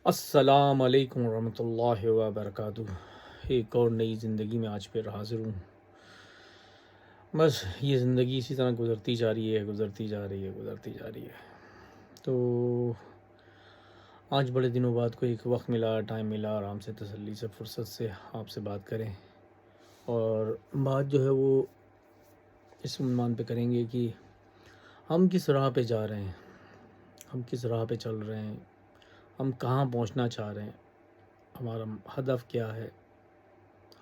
السلام علیکم ورحمۃ اللہ وبرکاتہ۔ ایک اور نئی زندگی میں آج پھر حاضر ہوں۔ بس یہ زندگی اسی طرح گزرتی جا رہی ہے، گزرتی جا رہی ہے، گزرتی جا رہی ہے۔ تو آج بڑے دنوں بعد کوئی ایک وقت ملا، ٹائم ملا، آرام سے تسلی سے فرصت سے آپ سے بات کریں، اور بات جو ہے وہ اس عنوان پہ کریں گے کہ ہم کس راہ پہ جا رہے ہیں، ہم کس راہ پہ چل رہے ہیں، ہم کہاں پہنچنا چاہ رہے ہیں، ہمارا ہدف کیا ہے،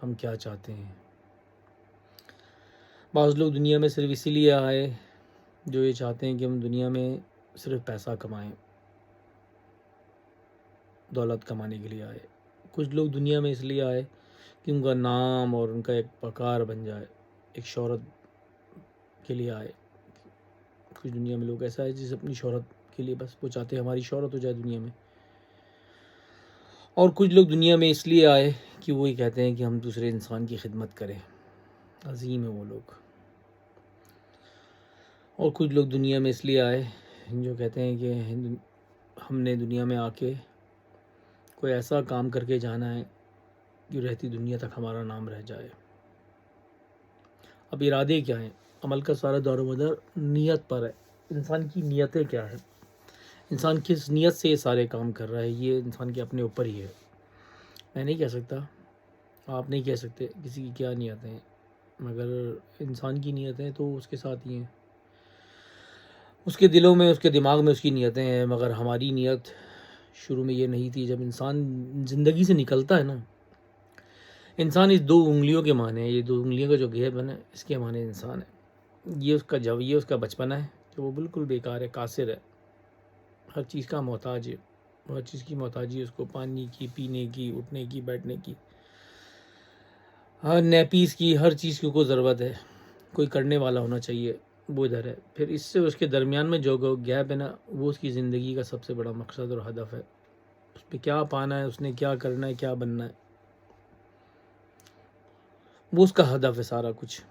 ہم کیا چاہتے ہیں۔ بعض لوگ دنیا میں صرف اسی لیے آئے جو یہ چاہتے ہیں کہ ہم دنیا میں صرف پیسہ کمائیں، دولت کمانے کے لیے آئے۔ کچھ لوگ دنیا میں اس لیے آئے کہ ان کا نام اور ان کا ایک وقار بن جائے، ایک شہرت کے لیے آئے۔ کچھ دنیا میں لوگ ایسا ہے جس اپنی شہرت کے لیے بس وہ چاہتے ہیں ہماری شہرت ہو جائے دنیا میں۔ اور کچھ لوگ دنیا میں اس لیے آئے کہ وہ یہ کہتے ہیں کہ ہم دوسرے انسان کی خدمت کریں۔ عظیم ہے وہ لوگ۔ اور کچھ لوگ دنیا میں اس لیے آئے جو کہتے ہیں کہ ہم نے دنیا میں آ کے کوئی ایسا کام کر کے جانا ہے جو رہتی دنیا تک ہمارا نام رہ جائے۔ اب ارادے کیا ہیں؟ عمل کا سارا دار و مدار نیت پر ہے۔ انسان کی نیتیں کیا ہے، انسان کس نیت سے یہ سارے کام کر رہا ہے، یہ انسان کے اپنے اوپر ہی ہے۔ میں نہیں کہہ سکتا، آپ نہیں کہہ سکتے کسی کی کیا نیتیں ہیں، مگر انسان کی نیتیں تو اس کے ساتھ ہی ہیں، اس کے دلوں میں، اس کے دماغ میں اس کی نیتیں ہیں۔ مگر ہماری نیت شروع میں یہ نہیں تھی۔ جب انسان زندگی سے نکلتا ہے نا، انسان اس دو انگلیوں کے معنی ہے، یہ دو انگلیوں کا جو گیپ ہے نا، اس کے معنی انسان ہے۔ یہ اس کا بچپنا ہے کہ وہ بالکل بیکار ہے، قاصر ہے، ہر چیز کا محتاج ہے، ہر چیز کی محتاجی ہے اس کو، پانی کی، پینے کی، اٹھنے کی، بیٹھنے کی، ہر نیپیز کی، ہر چیز کی کو ضرورت ہے۔ کوئی کرنے والا ہونا چاہیے، وہ ادھر ہے۔ پھر اس سے اس کے درمیان میں جو گیپ ہے نا، وہ اس کی زندگی کا سب سے بڑا مقصد اور ہدف ہے۔ اس پہ کیا پانا ہے، اس نے کیا کرنا ہے، کیا بننا ہے، وہ اس کا ہدف ہے سارا کچھ۔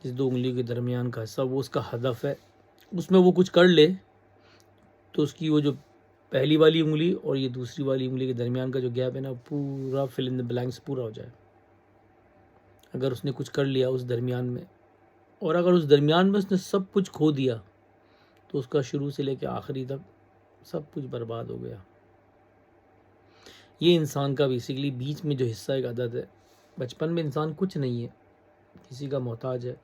اس دو انگلی کے درمیان کا حصہ وہ اس کا ہدف ہے۔ اس میں وہ کچھ کر لے تو اس کی وہ جو پہلی والی انگلی اور یہ دوسری والی انگلی کے درمیان کا جو گیپ ہے نا، پورا فل ان دا بلینکس پورا ہو جائے۔ اگر اس نے کچھ کر لیا اس درمیان میں، اور اگر اس درمیان میں اس نے سب کچھ کھو دیا، تو اس کا شروع سے لے کے آخری تک سب کچھ برباد ہو گیا۔ یہ انسان کا بیسیکلی بیچ میں جو حصہ ایک عدد ہے۔ بچپن میں انسان کچھ نہیں ہے، کسی کا محتاج ہے۔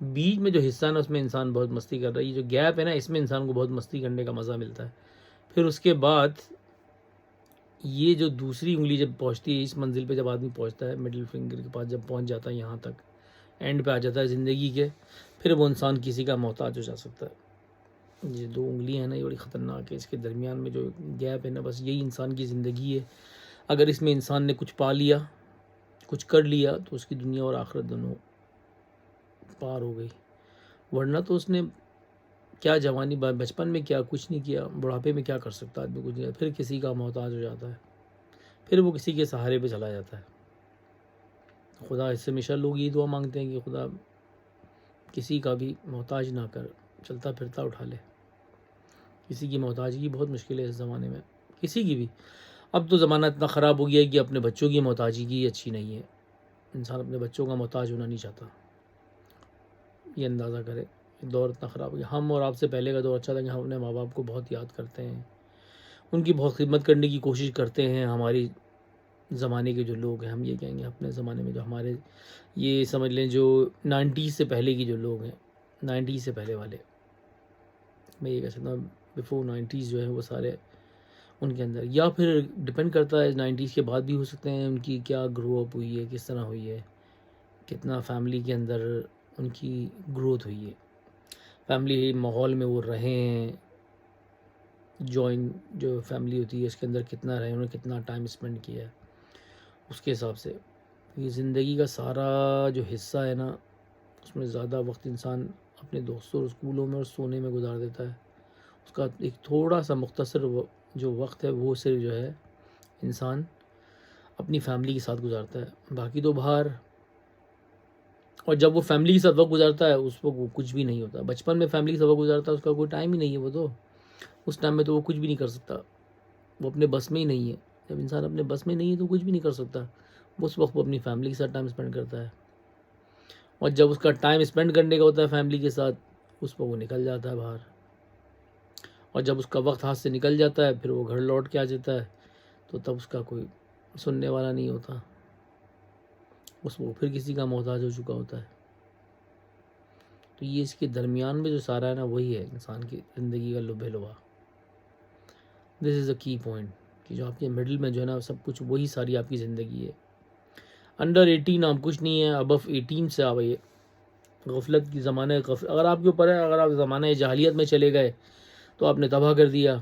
بیچ میں جو حصہ ہے نا، اس میں انسان بہت مستی کر رہا ہے۔ یہ جو گیپ ہے نا، اس میں انسان کو بہت مستی کرنے کا مزہ ملتا ہے۔ پھر اس کے بعد یہ جو دوسری انگلی جب پہنچتی ہے اس منزل پہ، جب آدمی پہنچتا ہے مڈل فنگر کے پاس، جب پہنچ جاتا ہے یہاں تک، اینڈ پہ آ جاتا ہے زندگی کے، پھر وہ انسان کسی کا محتاج ہو جا سکتا ہے۔ یہ دو انگلیاں ہیں نا، یہ بڑی خطرناک ہے۔ اس کے درمیان میں جو گیپ ہے نا، بس یہی انسان کی زندگی ہے۔ اگر اس میں انسان نے کچھ پا لیا، کچھ کر لیا، تو اس کی دنیا اور آخرت دونوں پار ہو گئی۔ ورنہ تو اس نے کیا جوانی بچپن میں کیا کچھ نہیں کیا، بڑھاپے میں کیا کر سکتا آدمی، کچھ نہیں، پھر کسی کا محتاج ہو جاتا ہے، پھر وہ کسی کے سہارے پہ چلا جاتا ہے۔ خدا اس سے ہمیشہ لوگ یہ دعا مانگتے ہیں کہ خدا کسی کا بھی محتاج نہ کر، چلتا پھرتا اٹھا لے۔ کسی کی محتاجگی بہت مشکل ہے اس زمانے میں، کسی کی بھی۔ اب تو زمانہ اتنا خراب ہو گیا ہے کہ اپنے بچوں کی محتاجگی اچھی نہیں ہے۔ انسان اپنے بچوں کا محتاج ہونا نہیں چاہتا۔ یہ اندازہ کرے، دور اتنا خراب ہو گیا۔ ہم اور آپ سے پہلے کا دور اچھا تھا کہ ہم اپنے ماں باپ کو بہت یاد کرتے ہیں، ان کی بہت خدمت کرنے کی کوشش کرتے ہیں۔ ہماری زمانے کے جو لوگ ہیں، ہم یہ کہیں گے اپنے زمانے میں جو ہمارے، یہ سمجھ لیں جو 90s سے پہلے کی جو لوگ ہیں، 90s سے پہلے والے، میں یہ کہہ سکتا ہوں بیفور 90s جو ہے وہ سارے ان کے اندر، یا پھر ڈپینڈ کرتا ہے 90s کے بعد بھی ہو سکتے ہیں، ان کی کیا گرو اپ ہوئی ہے، کس طرح ہوئی ہے، کتنا فیملی کے اندر ان کی گروتھ ہوئی ہے، فیملی ماحول میں وہ رہے ہیں، جوائن جو فیملی ہوتی ہے اس کے اندر کتنا رہے، انہوں نے کتنا ٹائم اسپینڈ کیا ہے، اس کے حساب سے یہ زندگی کا سارا جو حصہ ہے نا، اس میں زیادہ وقت انسان اپنے دوستوں اور اسکولوں میں اور سونے میں گزار دیتا ہے۔ اس کا ایک تھوڑا سا مختصر جو وقت ہے وہ صرف جو ہے انسان اپنی فیملی کے ساتھ گزارتا ہے، باقی تو باہر۔ اور جب وہ فیملی کے ساتھ وقت گزارتا ہے اس وقت وہ کچھ بھی نہیں ہوتا۔ بچپن میں فیملی کے ساتھ وقت گزارتا ہے، اس کا کوئی ٹائم ہی نہیں ہے، وہ تو اس ٹائم میں تو وہ کچھ بھی نہیں کر سکتا۔ وہ اپنے بس میں ہی نہیں ہے. جب انسان اپنے بس میں نہیں ہے تو کچھ بھی نہیں کر سکتا. اس وقت وہ اپنی فیملی کے ساتھ ٹائم اسپینڈ کرتا ہے, اور جب اس کا ٹائم اسپینڈ کرنے کا ہوتا ہے فیملی کے ساتھ, اس پر وہ نکل جاتا ہے باہر, اور جب اس کا وقت ہاتھ سے نکل جاتا ہے پھر وہ گھر لوٹ کے آ جاتا ہے تو تب اس کا کوئی سننے والا نہیں ہوتا, اس وہ پھر کسی کا محتاج ہو چکا ہوتا ہے. تو یہ اس کے درمیان میں جو سارا ہے نا, وہی ہے انسان کی زندگی کا لبِ لبا. دس از اے کی پوائنٹ, کہ جو آپ کے مڈل میں جو ہے نا سب کچھ, وہی ساری آپ کی زندگی ہے. انڈر 18 آپ کچھ نہیں ہے, ابو 18 سے آپ یہ غفلت کی زمانے اگر آپ کے اوپر ہے, اگر آپ زمانہ جاہلیت میں چلے گئے تو آپ نے تباہ کر دیا,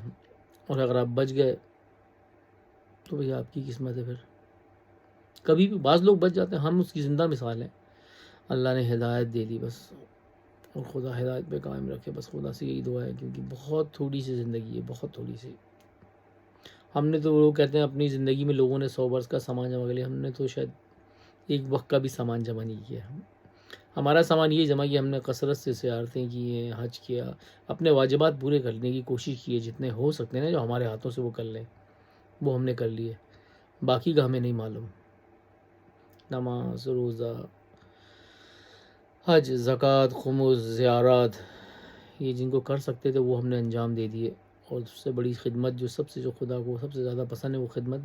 اور اگر آپ بچ گئے تو بھئی آپ کی قسمت ہے. پھر کبھی بھی بعض لوگ بچ جاتے ہیں, ہم اس کی زندہ مثال ہیں. اللہ نے ہدایت دے دی بس, اور خدا ہدایت پہ قائم رکھے, بس خدا سے یہی دعا ہے, کیونکہ بہت تھوڑی سی زندگی ہے, بہت تھوڑی سی. ہم نے تو, وہ کہتے ہیں اپنی زندگی میں لوگوں نے 100 برس کا سامان جمع کر لیا, ہم نے تو شاید ایک وقت کا بھی سامان جمع نہیں کیا. ہمارا سامان یہ جمع کیا, ہم نے کثرت سے زیارتیں کی ہیں, حج کیا, اپنے واجبات پورے کرنے کی کوشش کی ہے, جتنے ہو سکتے ہیں نا جو ہمارے ہاتھوں سے وہ کر لیں, وہ ہم نے کر لیے. باقی کا ہمیں نہیں معلوم. نماز, روزہ, حج, زکوٰۃ, خمس, زیارات, یہ جن کو کر سکتے تھے وہ ہم نے انجام دے دیے. اور سب سے بڑی خدمت جو خدا کو سب سے زیادہ پسند ہے, وہ خدمت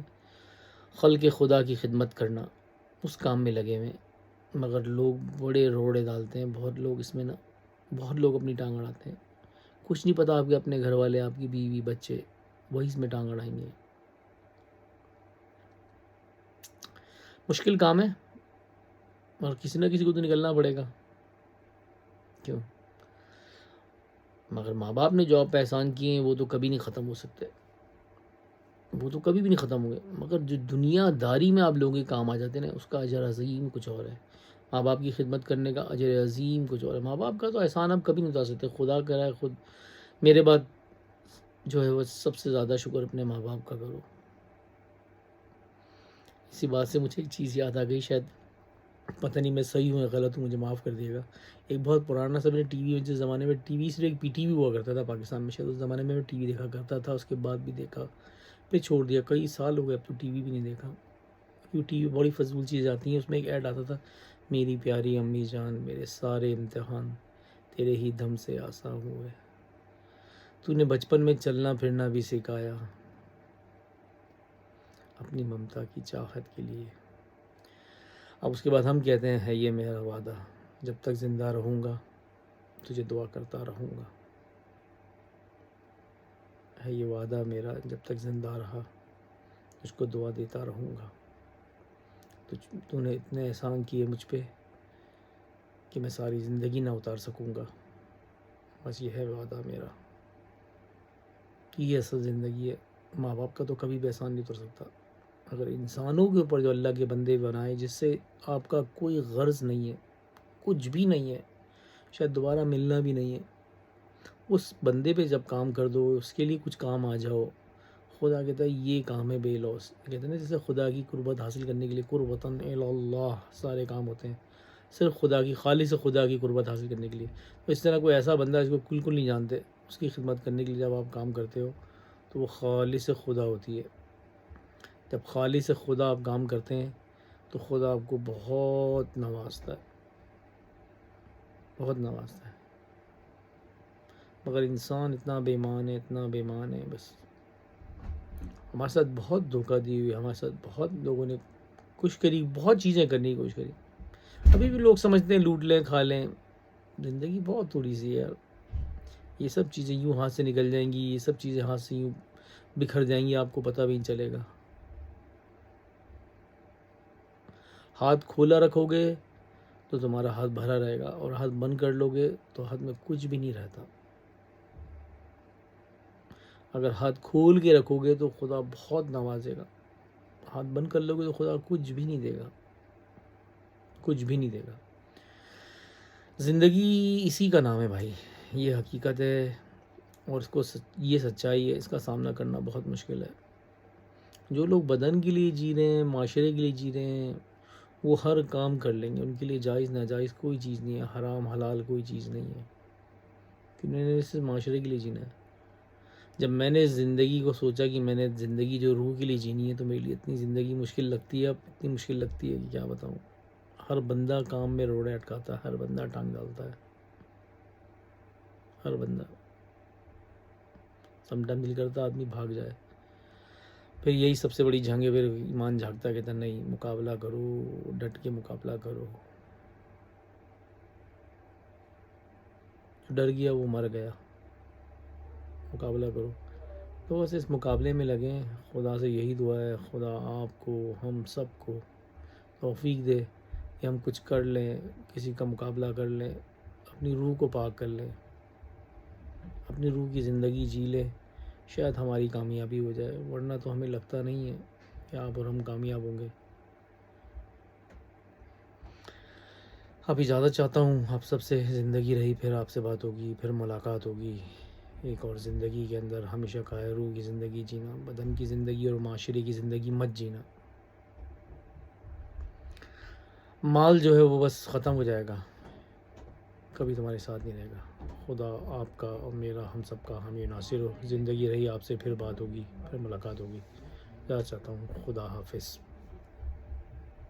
خلق خدا کی خدمت کرنا, اس کام میں لگے ہوئے. مگر لوگ بڑے روڑے ڈالتے ہیں, بہت لوگ اس میں نا, بہت لوگ اپنی ٹانگ اڑاتے ہیں. کچھ نہیں پتہ آپ کے اپنے گھر والے, آپ کی بیوی, بچے, وہی اس میں ٹانگ اڑائیں گے. مشکل کام ہے, اور کسی نہ کسی کو تو نکلنا پڑے گا. کیوں؟ مگر ماں باپ نے جو آپ پہ احسان کیے ہیں وہ تو کبھی نہیں ختم ہو سکتے, وہ تو کبھی بھی نہیں ختم ہوئے. مگر جو دنیا داری میں آپ لوگوں کے کام آ جاتے ہیں نا, اس کا اجر عظیم کچھ اور ہے. ماں باپ کی خدمت کرنے کا اجر عظیم کچھ اور ہے. ماں باپ کا تو احسان آپ کبھی نہیں اتار سکتے. خدا کرائے خود میرے بعد جو ہے وہ سب سے زیادہ شکر اپنے ماں باپ کا کرو. اسی بات سے مجھے ایک چیز یاد آ گئی, شاید پتہ نہیں میں صحیح ہوں یا غلط ہوں, مجھے معاف کر دیے گا. ایک بہت پرانا سا, میں نے ٹی وی, جس زمانے میں ٹی وی صرف ایک پی ٹی وی ہوا کرتا تھا پاکستان میں, شاید اس زمانے میں ٹی وی دیکھا کرتا تھا. اس کے بعد بھی دیکھا, پھر چھوڑ دیا, کئی سال ہو گئے اب تو ٹی وی بھی نہیں دیکھا. کیونکہ ٹی وی بڑی فضول چیزیں آتی ہیں. اس میں ایک ایڈ آتا تھا, میری پیاری امی جان, میرے سارے امتحان تیرے ہی دم سے آساں ہوئے, تو نے بچپن میں چلنا پھرنا بھی سکھایا, اپنی ممتا کی چاہت کے لیے. اب اس کے بعد ہم کہتے ہیں, ہے یہ میرا وعدہ, جب تک زندہ رہوں گا تجھے دعا کرتا رہوں گا. ہے یہ وعدہ میرا, جب تک زندہ رہا تجھ کو دعا دیتا رہوں گا. تو نے اتنے احسان کیے مجھ پہ کہ میں ساری زندگی نہ اتار سکوں گا. بس یہ ہے وعدہ میرا. یہ اصل زندگی ہے. ماں باپ کا تو کبھی بھی احسان نہیں اتر سکتا. اگر انسانوں کے اوپر جو اللہ کے بندے بنائے, جس سے آپ کا کوئی غرض نہیں ہے, کچھ بھی نہیں ہے, شاید دوبارہ ملنا بھی نہیں ہے, اس بندے پہ جب کام کر دو, اس کے لیے کچھ کام آ جاؤ, خدا کہتا ہے یہ کام ہے بے لوس. کہتے ہیں نا جیسے خدا کی قربت حاصل کرنے کے لیے قربتاً اللہ سارے کام ہوتے ہیں, صرف خدا کی, خالص خدا کی قربت حاصل کرنے کے لیے. تو اس طرح کوئی ایسا بندہ جس کو بالکل نہیں جانتے, اس کی خدمت کرنے کے لیے جب آپ کام کرتے ہو تو وہ خالص خدا ہوتی ہے. جب خالص خدا آپ کام کرتے ہیں تو خدا آپ کو بہت نوازتا ہے, بہت نوازتا ہے. مگر انسان اتنا بے ایمان ہے, اتنا بے ایمان ہے, بس ہمارے ساتھ بہت دھوکہ دی ہوئی. ہمارے ساتھ بہت لوگوں نے کچھ کری, بہت چیزیں کرنے کی کوشش کری. ابھی بھی لوگ سمجھتے ہیں لوٹ لیں کھا لیں. زندگی بہت تھوڑی سی ہے یار. یہ سب چیزیں یوں ہاتھ سے نکل جائیں گی, یہ سب چیزیں ہاتھ سے یوں بکھر جائیں گی, آپ کو پتہ بھی نہیں چلے گا. ہاتھ کھولا رکھو گے تو تمہارا ہاتھ بھرا رہے گا, اور ہاتھ بند کر لو گے تو ہاتھ میں کچھ بھی نہیں رہتا. اگر ہاتھ کھول کے رکھو گے تو خدا بہت نوازے گا. ہاتھ بند کر لو گے تو خدا کچھ بھی نہیں دے گا, کچھ بھی نہیں دے گا. زندگی اسی کا نام ہے بھائی, یہ حقیقت ہے, اور اس کو یہ سچائی ہے, اس کا سامنا کرنا بہت مشکل ہے. جو لوگ بدن کے لیے جی رہے ہیں, معاشرے کے لیے جی رہے ہیں, وہ ہر کام کر لیں گے. ان کے لیے جائز ناجائز کوئی چیز نہیں ہے, حرام حلال کوئی چیز نہیں ہے, کہ انہوں نے صرف معاشرے کے لیے جینا ہے. جب میں نے زندگی کو سوچا کہ میں نے زندگی جو روح کے لیے جینی ہے تو میرے لیے اتنی زندگی مشکل لگتی ہے، اب اتنی مشکل لگتی ہے کہ کیا بتاؤں. ہر بندہ کام میں روڑے اٹکاتا ہے، ہر بندہ ٹانگ ڈالتا ہے، ہر بندہ. سم ٹائم دل کرتا آدمی بھاگ جائے. پھر یہی سب سے بڑی جنگ ہے. پھر ایمان جھاگتا کہتا نہیں، مقابلہ کرو، ڈٹ کے مقابلہ کرو. جو ڈر گیا وہ مر گیا. مقابلہ کرو. تو بس اس مقابلے میں لگیں. خدا سے یہی دعا ہے، خدا آپ کو، ہم سب کو توفیق دے کہ ہم کچھ کر لیں، کسی کا مقابلہ کر لیں، اپنی روح کو پاک کر لیں، اپنی روح کی زندگی جی لیں. شاید ہماری کامیابی ہو جائے، ورنہ تو ہمیں لگتا نہیں ہے کہ آپ اور ہم کامیاب ہوں گے. اب اجازت چاہتا ہوں آپ سب سے. زندگی رہی پھر آپ سے بات ہوگی، پھر ملاقات ہوگی ایک اور زندگی کے اندر. ہمیشہ کا ہے روح کی زندگی جینا، بدن کی زندگی اور معاشرے کی زندگی مت جینا. مال جو ہے وہ بس ختم ہو جائے گا، کبھی تمہارے ساتھ نہیں رہے گا. خدا آپ کا اور میرا، ہم سب کا حامی ناصر ہو. زندگی رہی آپ سے پھر بات ہوگی، پھر ملاقات ہوگی. اجازت چاہتا ہوں. خدا حافظ.